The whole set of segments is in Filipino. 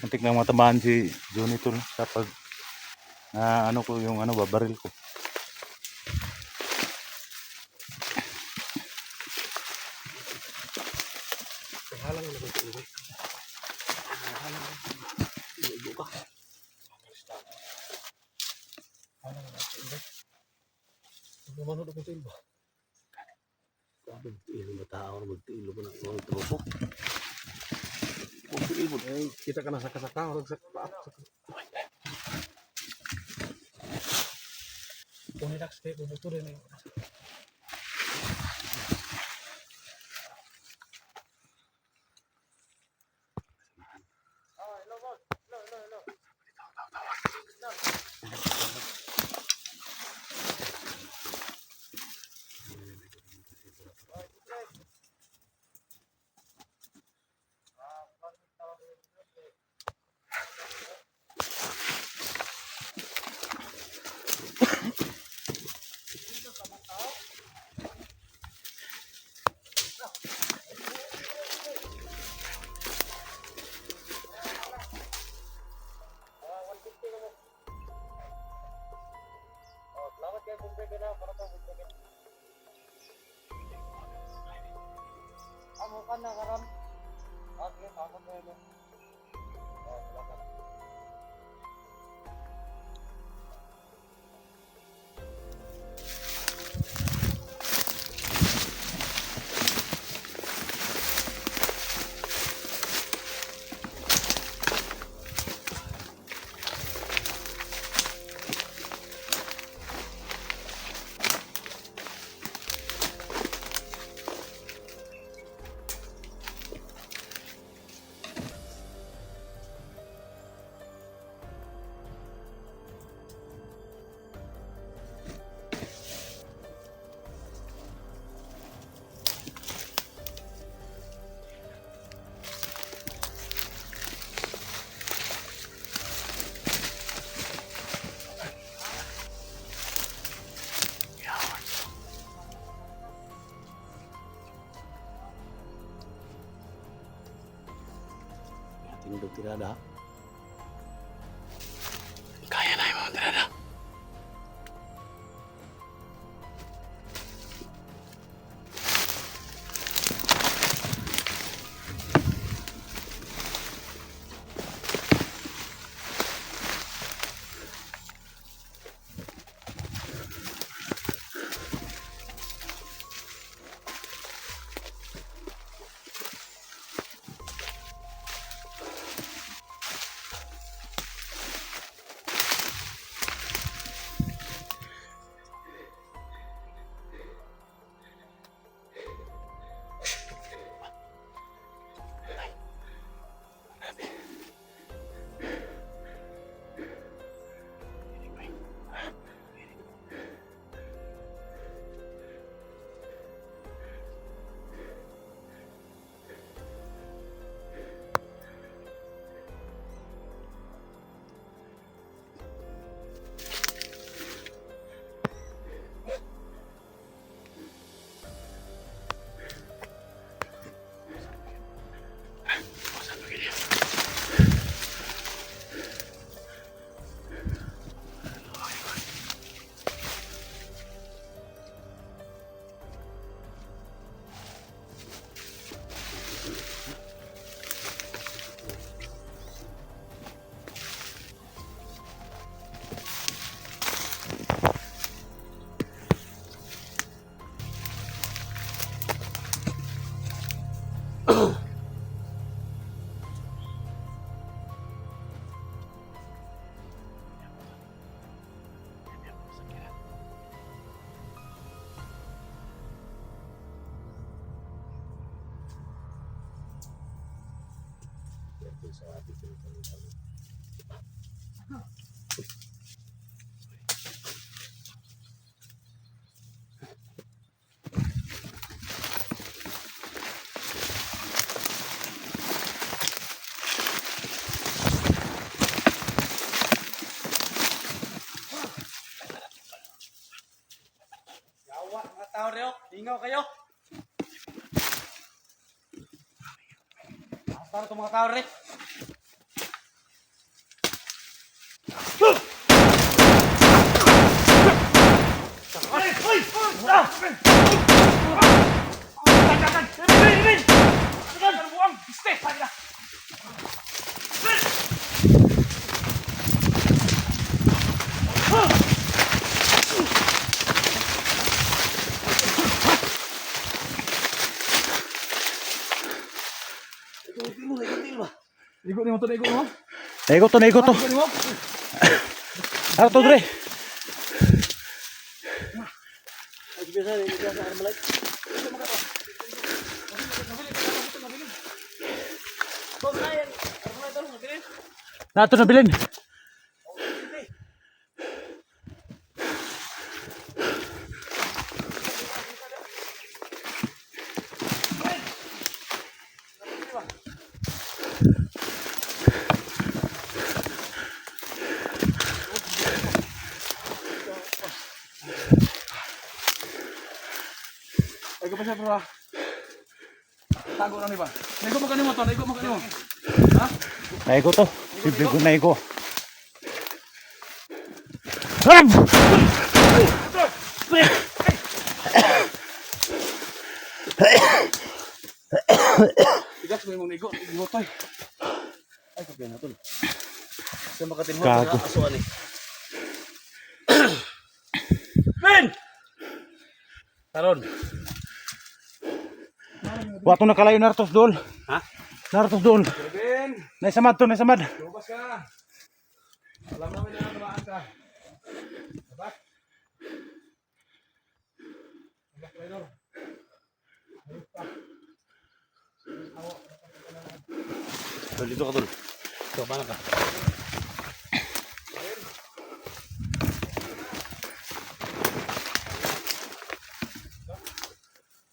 Antik na matamaan si Johnny Tol kapag ano ko yung babaril ko. Halang na ito ulo. Halang ibu ka. Halang na ito ulo. Manod ako ito ba? Magtiilo ba tao na magtiilo ba ng mga tropo? Magtiilo ba? Kita ka na sa kasaka. Relax kayo, bubuto rin eh. Amo ka na karam. Okay, ako na yun. Salamat. Tinudog tirada. Kaya na yung mga tirada. Yawa, mga tao reo. Hingaw kayo. Para itong mga tao rin. Igo ni mo to, igo mo. Naigo to, naigo to. Igo ni mo. Ano to, Dre? Nato na bilin. Igo pa siya bro. Tago lang ni ba? Igo mo kanimo to, igo mo kanimo. Ha? Naigo to. Siyempre ko naigo. Ram! Tigas mo yung igo, igo to. Ay, kapya na to. Sa makatinho Gago. na asuan eh. Ben! Taron. Wato na kalayo nartos dol. Ha? Nartos dol. Ben, Naisamad to, naisamad. lumabas ka. Alam namin na namaan ka. Diba? Diba, Traidor? Ayos pa. Dol, dito ka dol. Ito, paano ka?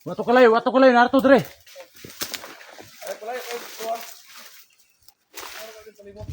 Wato kalayo narto Dre. Ay, pala, ay, tuwa. Ano ka din palibot?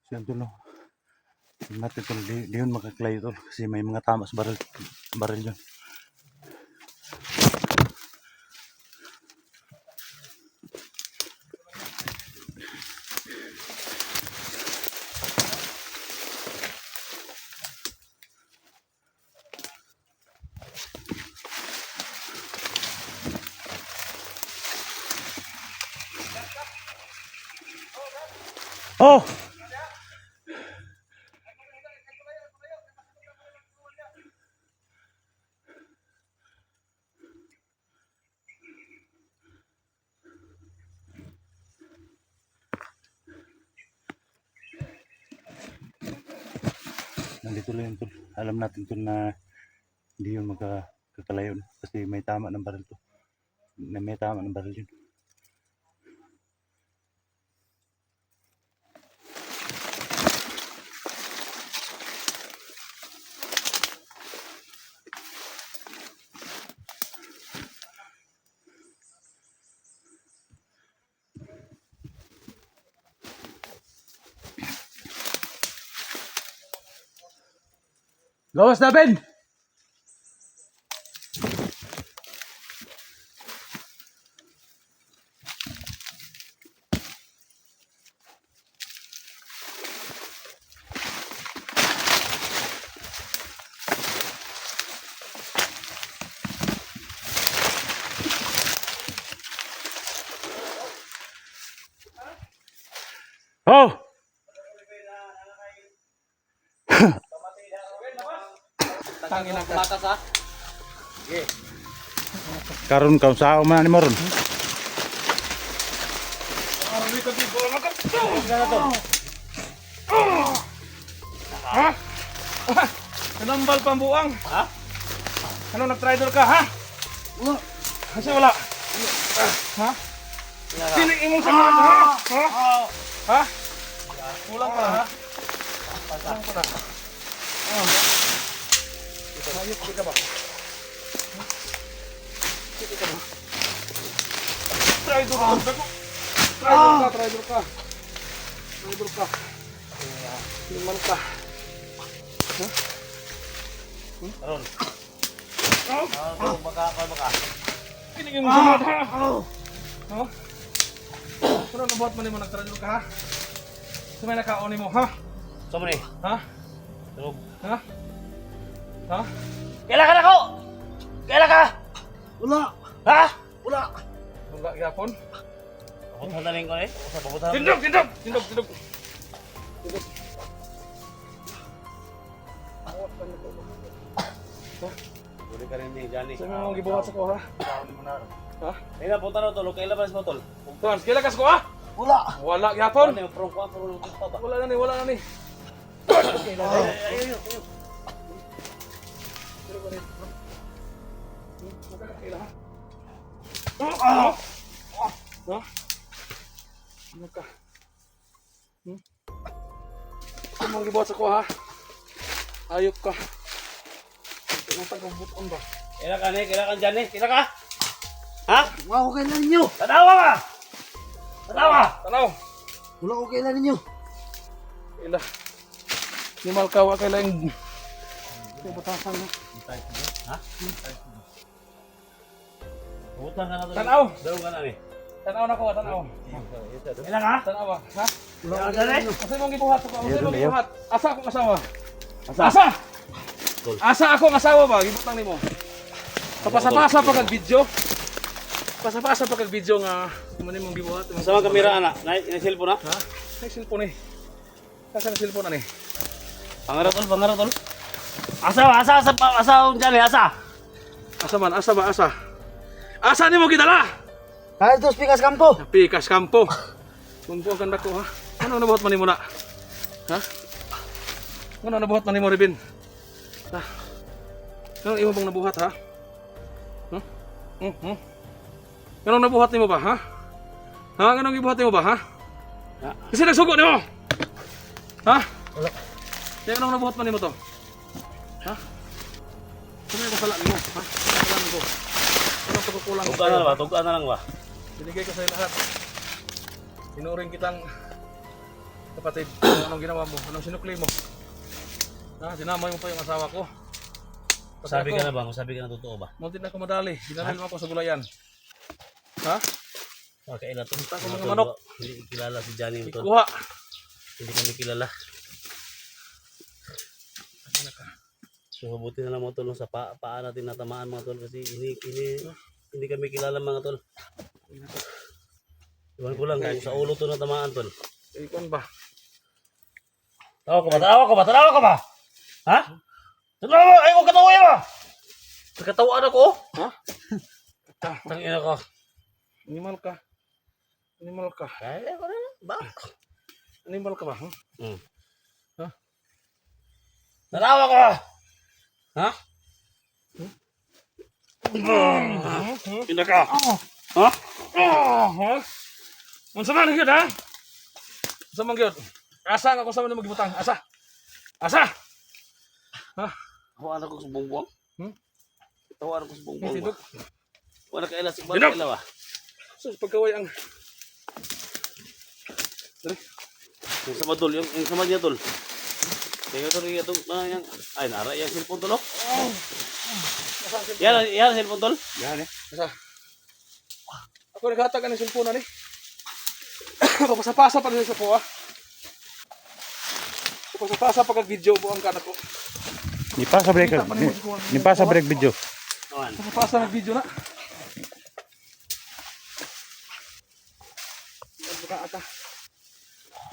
Siyan tol no. Natin tol, di yun makakalayo tol. Kasi may mga tamas baril yun. Oh! Nandito lang yun tol. Alam natin tol na hindi yun magkakalayo na. Kasi may tama ng baril to. May tama ng baril yun. Gawas na Ben! Oh! Tangin ang matas ha? Sige. Karon ka sa man ni moron. Aron ni kagi bola makan. Gana to. Ha? Kanambal pambuang. Ha? Ano nag-traitor ka, ha? Wala. Kasi wala. Ha? Sino imong sagot, ha? Ha? Ha? Kulang pa, ha? Kulang pa na. Hayop ka ba? Sige ka ba? Traitor ka. Traitor ka. Traitor ka. Liman ka. Aron. Baka. Kinigin mo sunod, ha? Ha? Ano nabuhat mo mo nag-traitor ka, ha? Sumay nakaon mo, ha? Sama ni. Ha? Tulog. Ha? Ha? Kailan ka na ko? Kailan ka? Wala. Ha? Wala. Wala yapon. Papunta na rin ko eh. Papunta na rin. Tindog. Tindog. Uli ka rin ni Johnny. Saan mo gibuhat sa ko, ha? Ha? Kailan punta na tol? Kailan ba sa tol? Tuan, kailan ka sa ko, ha? Wala. Wala yapon. Ano yung prong ko? Prong ko pa ba? Wala na ni. Ayun. Ha? Ano ka? Saan mo gibuhat sa ko, ha? Ayop ka. Ito na tagang-buton ba? Kailan ka ni? Kailan ka Johnny? Kailan ka? Ha? Wala ko kailan ninyo. Tanawa ka! Tanawa! Tanaw! Wala ko kailan ninyo. Ila. Ni Malkawa kailang yung batasan mo. Ha? Pupunta ka na tol. Tanaw! Darong ka na ni. Tanaw na ko, tanaw. Kailan ka? Tanaw ba? Ha? Wala ko Kailan kailan ka ninyo. Asa mong gibuhat ako? Asa mong gibuhat? Asa akong asawa? Asa? Asa? Tol. Asa akong asawa ba? Gibutang nimo. Kapasa-pasa pa kag video. Pasa-pasa pa kag video nga muni mong gibuhat. Sa mga kamera ana, na cellphone na. Ha? Ay cellphone eh. Asa na cellphone ani? Pangarap tol. Asa Johnny, asa. Asa man? Asa ba? Asa? Asa nimo gidala? Kahit dos pikas kampo. Pikas kampo. Kumpo ang ganda ko, ha? Ano nabuhat man nimo na? Ha? Ano nabuhat man nimo Ribin? Ha? Ano imo bang nabuhat, ha? Anong nabuhat nimo ba, ha? Ha? Anong gibuhat nimo ba, ha? Ha? Kasi nagsugo nimo. Ha? Wala. Kaya anong nabuhat man nimo to? Ha? Ano yung kasalanan mo, ha? Kasalanan ko. Anong pagkukulang ko sa'yo? Tugaan na lang ba? Binigay ko sa'yo lahat. Tinuring kitang kapatid. Anong ginawa mo? Anong sinukli mo? Ha? Dinamay mo pa yung asawa ko. Sabi ka na ba? Sabi ka na totoo ba? Muntin na ako madali. Dinahil mo ako sa gulayan. Ha? Kailan tol? Basta ko mga manok. Hindi kilala si Johnny tol. Ikuha. Hindi kami kilala. So mabuti na lang mga tol sa paa natin natamaan mga tol kasi hindi kami kilala mga tol. Iwan ko lang kung sa ulo to natamaan tol. Ikon ba? Tawa ka ba? Ha? Tawa ay ko katawa ba? Nakatawaan ako. Ha? Tangina ko. Animal ka. Animal ka. Kaya ko na ba? Animal ka ba? Ha? Ha? Tanawa ka ba? Ha? Pinda ka. Ha? Ha? Unsa man gyud ha? Unsa man gyud? Asa ako sa man magibutang? Asa? Ha? Tawaan ako sa bongbong. Tawaan ako sa bongbong. Tidog. Wala kaila si Dinog! Bala ba? Sus pagkaway ang Yung sama tol, yung sama niya tol. Kaya tol yung yang ay nara yung cellphone tol. Yan cellphone tol. Yan eh. Asa? Ako naghatag ang cellphone ani. Papasa-pasa pa rin sa ko ha. Papasa-pasa pa kag video mo ang kanak ko. Ni pa sa break video. Awan. Papasa ng video na. Buka ata.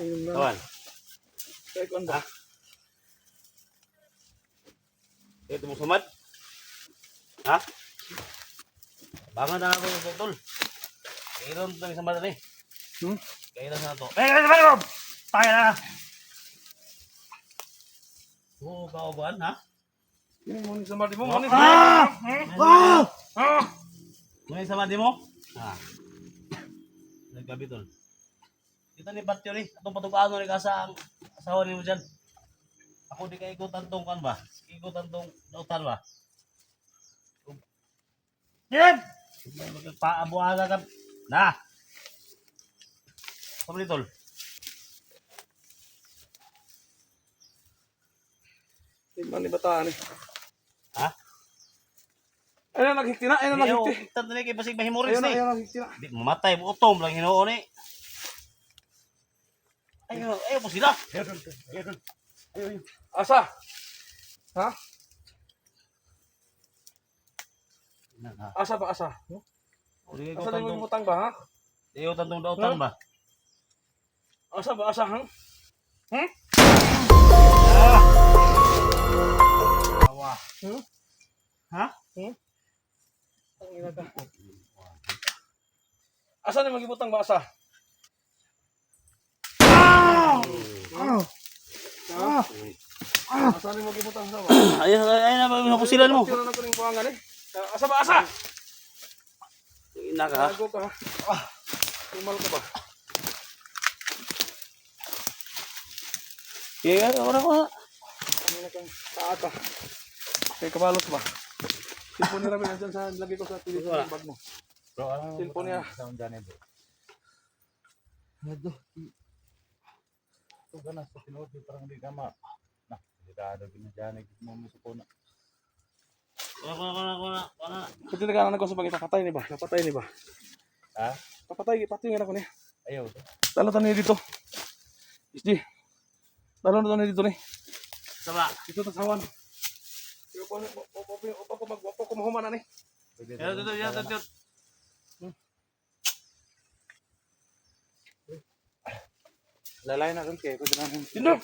Ayun na. Awan. Kaya ko ba? Ito mo sumad. Ha? Bangan na ako yung tol. Kailan ito isang bata ni. Hmm? Kailan na ito. Tayo na. Oo, kauban ha? Ini mo ni samadi mo. May sama di mo? Ha. Naggabi tol. Dito ni Batyo ni. Atong patugaan ni kasa ang asawa ni mo dyan. Ako di ka ikutan tong kan ba? Ikutan tong dautan ba? Yan. Paabuaga ka. Na! Sama ni tol. Iman ni bataan eh. Ha? Ayun na naghikti na. Ayun na Ayaw, naghikti. tanto ni kay basig mahimuris ni. Ayun na naghikti na. Di mamatay mo utom lang hinuon ni. Ayaw po sila. Asa? Ha? Asa ba asa? Asa na yung mutang ba ha? Ayaw tantong dautan ba? Asa ba asa ha? Hmm? Awa. Hmm? Ha? Hmm? Ang ina ka. Asa na magibutang ba asa? Asa na magibutang sa ba? Ayun na ba yung pusilan mo? Tira na ko ning buwangan eh. Asa ba asa? Ina ka. Tago ka. Tumal ka ba? Kaya ora ko. Ano na kang taata? Kay kabalot ba? Cellphone ni Rabi nandiyan sa lagi ko sa pilit ng bag mo. Bro, ano Cellphone niya. Sound dyan bro. Ano? Ito ka na sa tinood, parang hindi ka ma. Nah, delikado ginadyan, mo mo sa puna. Wala. Pati nagkanan ko sa bagay papatay ni ba? Papatay ni ba? Ha? Papatay pati nga ako ni. Ayaw. Dalatan ni dito. Isdi. Dalon ni dito ni. Sama. Dito ta sawan. Opo ko mahuman na ni. Dito. Lalay na rin kayo, kung Dino.